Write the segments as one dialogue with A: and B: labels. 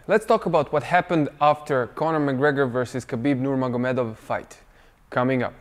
A: Let's talk about what happened after Conor McGregor versus Khabib Nurmagomedov fight. Coming up.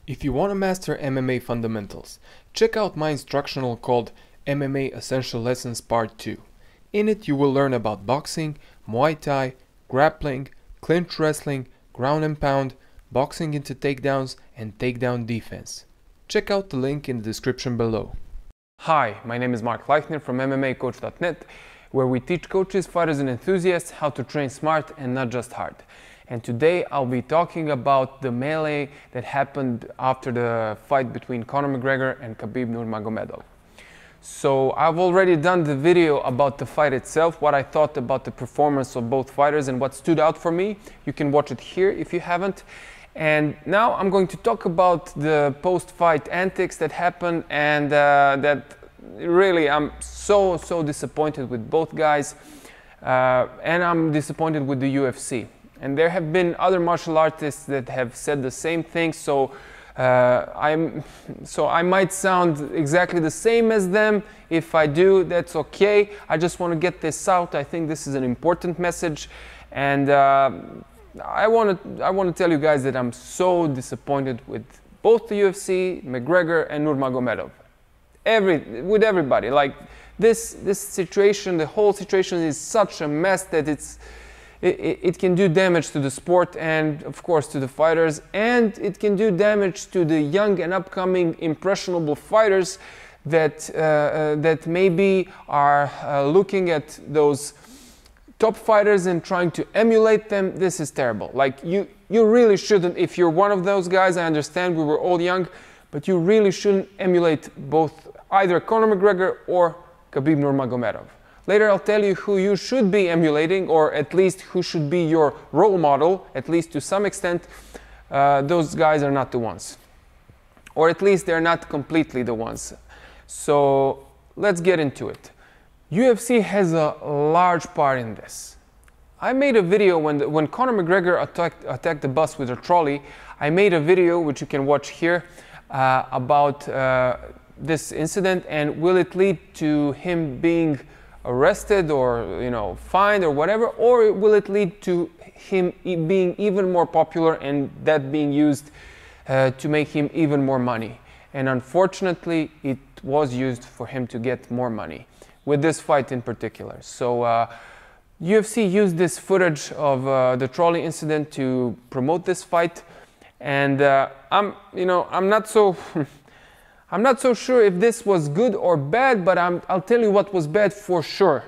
A: If you want to master MMA fundamentals, check out my instructional called MMA Essential Lessons Part 2. In it you will learn about boxing, Muay Thai, grappling, clinch wrestling, ground and pound, boxing into takedowns, and takedown defense. Check out the link in the description below. Hi, my name is Mark Leichner from MMAcoach.net, where we teach coaches, fighters and enthusiasts how to train smart and not just hard. And today I'll be talking about the melee that happened after the fight between Conor McGregor and Khabib Nurmagomedov. So I've already done the video about the fight itself, what I thought about the performance of both fighters and what stood out for me. You can watch it here if you haven't. And now I'm going to talk about the post-fight antics that happened, and that really I'm so disappointed with both guys, and I'm disappointed with the UFC. And there have been other martial artists that have said the same thing, so I might sound exactly the same as them. If I do, that's okay. I just want to get this out. I think this is an important message, and I want to tell you guys that I'm so disappointed with both the UFC, McGregor and Nurmagomedov. With everybody. Like this situation, the whole situation is such a mess that it can do damage to the sport and of course to the fighters, and it can do damage to the young and upcoming impressionable fighters that maybe are looking at those top fighters and trying to emulate them. This is terrible. Like you really shouldn't. If you're one of those guys, I understand we were all young, but you really shouldn't emulate either Conor McGregor or Khabib Nurmagomedov. Later I'll tell you who you should be emulating, or at least who should be your role model, at least to some extent. Those guys are not the ones, or at least they're not completely the ones. So let's get into it. UFC has a large part in this. I made a video when Conor McGregor attacked the bus with a trolley. I made a video, which you can watch here, about this incident, and will it lead to him being arrested or fined or whatever, or will it lead to him being even more popular and that being used to make him even more money? And unfortunately, it was used for him to get more money, with this fight in particular. So UFC used this footage of the trolley incident to promote this fight, and I'm not so I'm not so sure if this was good or bad, but I'll tell you what was bad for sure.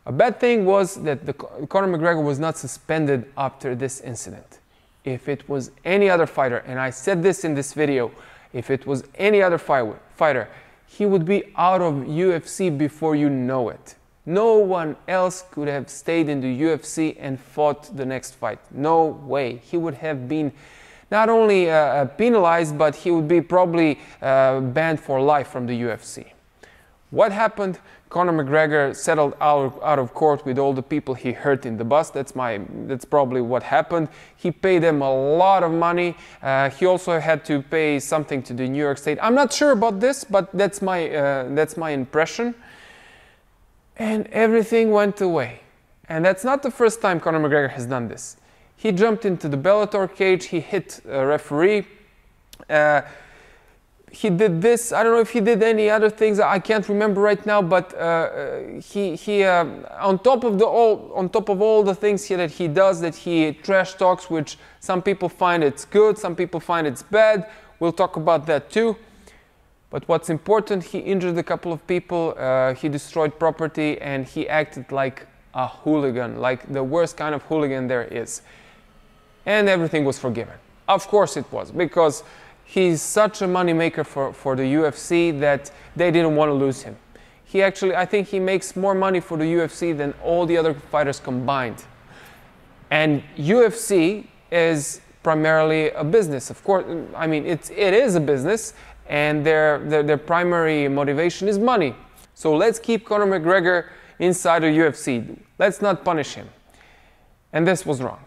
A: A bad thing was that Conor McGregor was not suspended after this incident. If it was any other fighter, and I said this in this video, if it was any other fighter, he would be out of UFC before you know it. No one else could have stayed in the UFC and fought the next fight. No way. He would have been not only penalized, but he would be probably banned for life from the UFC. What happened? Conor McGregor settled out of court with all the people he hurt in the bus. That's probably what happened. He paid them a lot of money. He also had to pay something to the New York State. I'm not sure about this, but that's my impression. And everything went away. And that's not the first time Conor McGregor has done this. He jumped into the Bellator cage. He hit a referee. He did this. I don't know if he did any other things. I can't remember right now. But on top of all the things that he does, that he trash talks, which some people find it's good, some people find it's bad. We'll talk about that too. But what's important, he injured a couple of people. He destroyed property, and he acted like a hooligan, like the worst kind of hooligan there is. And everything was forgiven. Of course it was, because he's such a moneymaker for the UFC that they didn't want to lose him. I think he makes more money for the UFC than all the other fighters combined. And UFC is primarily a business. Of course, I mean, it is a business, and their primary motivation is money. So let's keep Conor McGregor inside the UFC. Let's not punish him. And this was wrong.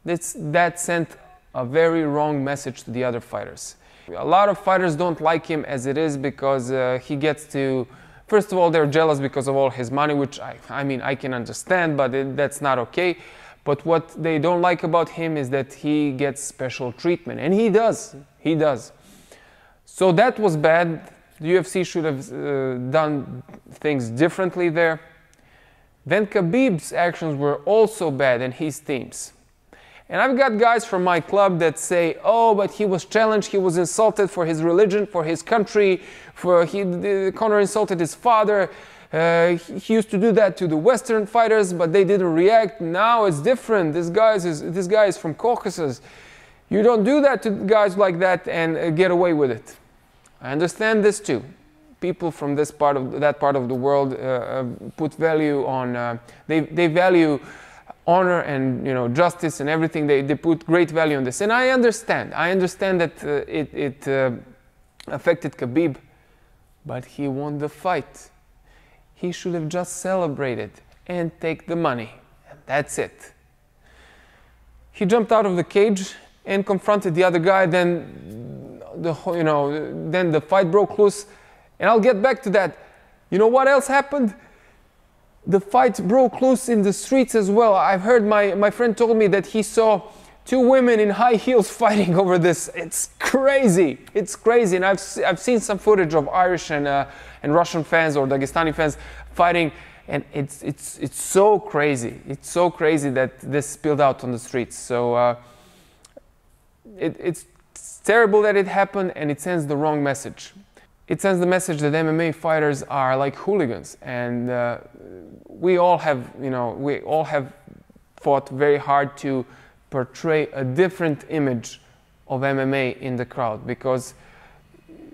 A: That sent a very wrong message to the other fighters. A lot of fighters don't like him as it is, because he gets to First of all, they're jealous because of all his money, which I mean, I can understand, but that's not okay. But what they don't like about him is that he gets special treatment, and he does. He does. So that was bad. The UFC should have done things differently there. Then Khabib's actions were also bad, and his teams. And I've got guys from my club that say, oh, but he was challenged, he was insulted for his religion, for his country, Conor insulted his father. He used to do that to the Western fighters, but they didn't react. Now it's different. This guy is from Caucasus. You don't do that to guys like that and get away with it. I understand this too. People from that part of the world put value on. They value honor and justice and everything. They put great value on this, and I understand. I understand that it affected Khabib, but he won the fight. He should have just celebrated and take the money, and that's it. He jumped out of the cage and confronted the other guy. Then the fight broke loose, and I'll get back to that. You know what else happened? The fight broke loose in the streets as well. I've heard my friend told me that he saw two women in high heels fighting over this. It's crazy. It's crazy. And I've seen some footage of Irish and Russian fans or Dagestani fans fighting, and it's so crazy. It's so crazy that this spilled out on the streets. So it's terrible that it happened, and it sends the wrong message. It sends the message that MMA fighters are like hooligans, and we all have fought very hard to portray a different image of MMA in the crowd, because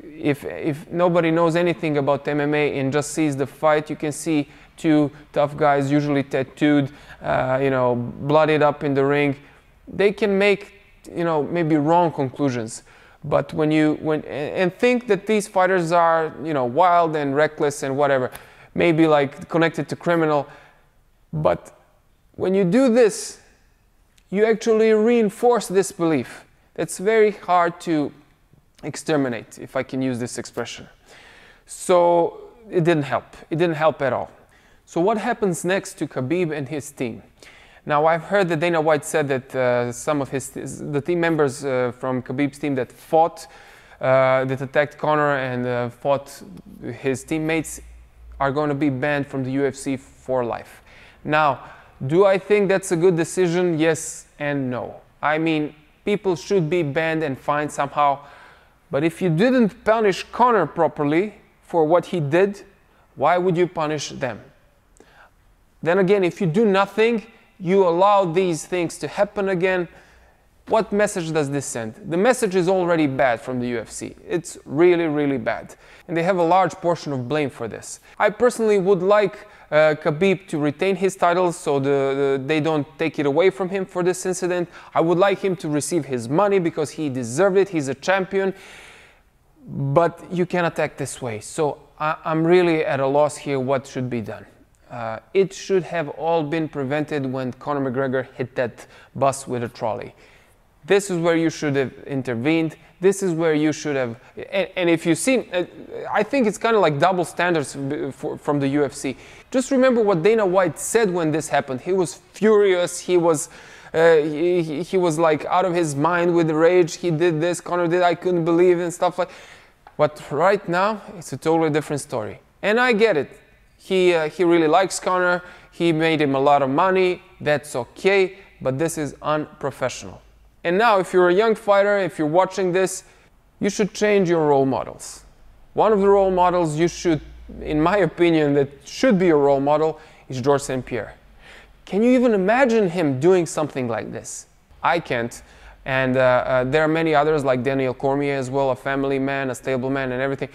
A: if nobody knows anything about MMA and just sees the fight, you can see two tough guys, usually tattooed, bloodied up in the ring. They can make maybe wrong conclusions. But and think that these fighters are wild and reckless and whatever, maybe like connected to criminal, but when you do this, you actually reinforce this belief. It's very hard to exterminate, if I can use this expression. So it didn't help. It didn't help at all. So what happens next to Khabib and his team? Now, I've heard that Dana White said that some of the team members from Khabib's team that fought, that attacked Conor and fought his teammates are going to be banned from the UFC for life. Now, do I think that's a good decision? Yes and no. I mean, people should be banned and fined somehow, but if you didn't punish Conor properly for what he did, why would you punish them? Then again, if you do nothing, you allow these things to happen again, what message does this send? The message is already bad from the UFC. It's really, really bad. And they have a large portion of blame for this. I personally would like Khabib to retain his titles so they don't take it away from him for this incident. I would like him to receive his money because he deserved it. He's a champion. But you cannot act this way. So I'm really at a loss here what should be done. It should have all been prevented when Conor McGregor hit that bus with a trolley. This is where you should have intervened. This is where you should have... And if you see... I think it's kind of like double standards from the UFC. Just remember what Dana White said when this happened. He was furious. He was like out of his mind with rage. He did this, Conor did, I couldn't believe and stuff like... But right now, it's a totally different story. And I get it. He really likes Conor. He made him a lot of money. That's okay, but this is unprofessional. And now, if you're a young fighter, if you're watching this, you should change your role models. One of the role models you should, in my opinion, that should be a role model is Georges St. Pierre. Can you even imagine him doing something like this? I can't. And there are many others like Daniel Cormier as well, a family man, a stable man and everything.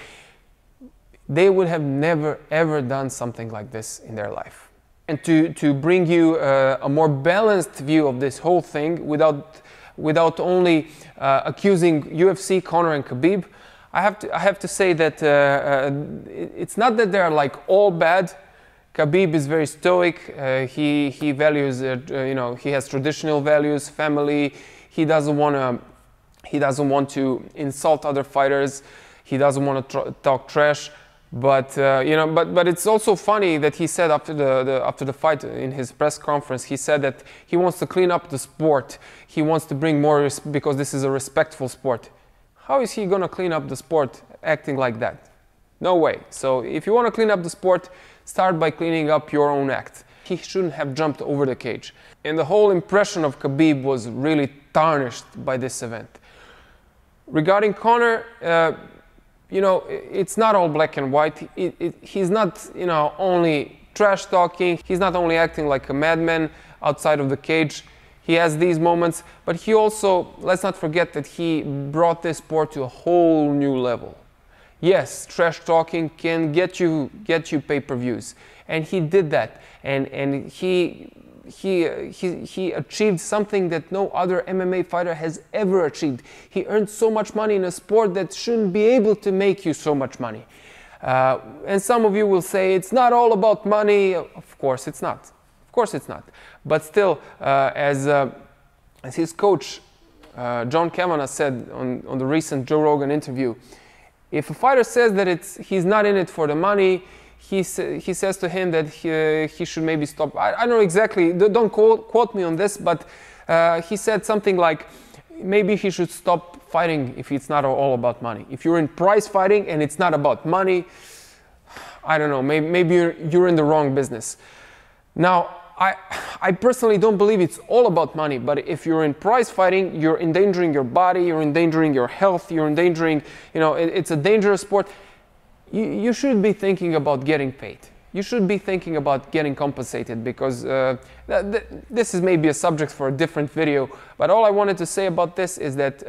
A: They would have never ever done something like this in their life. And to bring you a more balanced view of this whole thing without only accusing UFC, Conor and Khabib, I have to say that it's not that they're like all bad. Khabib is very stoic. He values he has traditional values, family. He doesn't want to insult other fighters. He doesn't want to talk trash. But but it's also funny that he said after the fight in his press conference, he said that he wants to clean up the sport. He wants to bring more because this is a respectful sport. How is he gonna clean up the sport acting like that? No way. So if you want to clean up the sport, start by cleaning up your own act. He shouldn't have jumped over the cage. And the whole impression of Khabib was really tarnished by this event. Regarding Conor, it's not all black and white. He's not, only trash talking. He's not only acting like a madman outside of the cage. He has these moments, but he also, let's not forget that he brought this sport to a whole new level. Yes, trash talking can get you pay-per-views, and he did that, and he achieved something that no other MMA fighter has ever achieved. He earned so much money in a sport that shouldn't be able to make you so much money. And some of you will say it's not all about money. Of course it's not. Of course it's not. But still, as his coach John Kavanagh said on the recent Joe Rogan interview, if a fighter says that he's not in it for the money, he says to him that he should maybe stop. I don't know exactly, don't quote me on this, but he said something like, maybe he should stop fighting if it's not all about money. If you're in prize fighting and it's not about money, I don't know, maybe you're in the wrong business. Now, I personally don't believe it's all about money, but if you're in prize fighting, you're endangering your body, you're endangering your health, you're endangering, it's a dangerous sport. You should be thinking about getting paid. You should be thinking about getting compensated, because this is maybe a subject for a different video, but all I wanted to say about this is that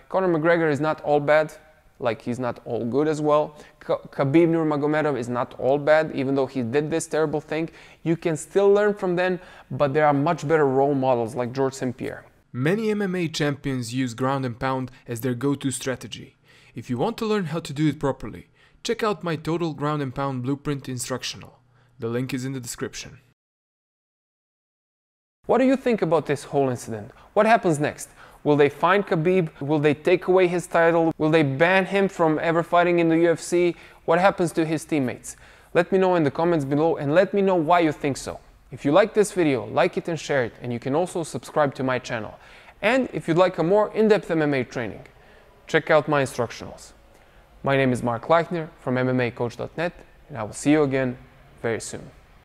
A: Conor McGregor is not all bad, like he's not all good as well. Khabib Nurmagomedov is not all bad, even though he did this terrible thing. You can still learn from them, but there are much better role models like George St. Pierre.
B: Many MMA champions use ground and pound as their go-to strategy. If you want to learn how to do it properly, check out my Total Ground and Pound Blueprint instructional. The link is in the description.
A: What do you think about this whole incident? What happens next? Will they fine Khabib? Will they take away his title? Will they ban him from ever fighting in the UFC? What happens to his teammates? Let me know in the comments below, and let me know why you think so. If you like this video, like it and share it, and you can also subscribe to my channel. And if you'd like a more in-depth MMA training, check out my instructionals. My name is Mark Leichner from MMAcoach.net, and I will see you again very soon.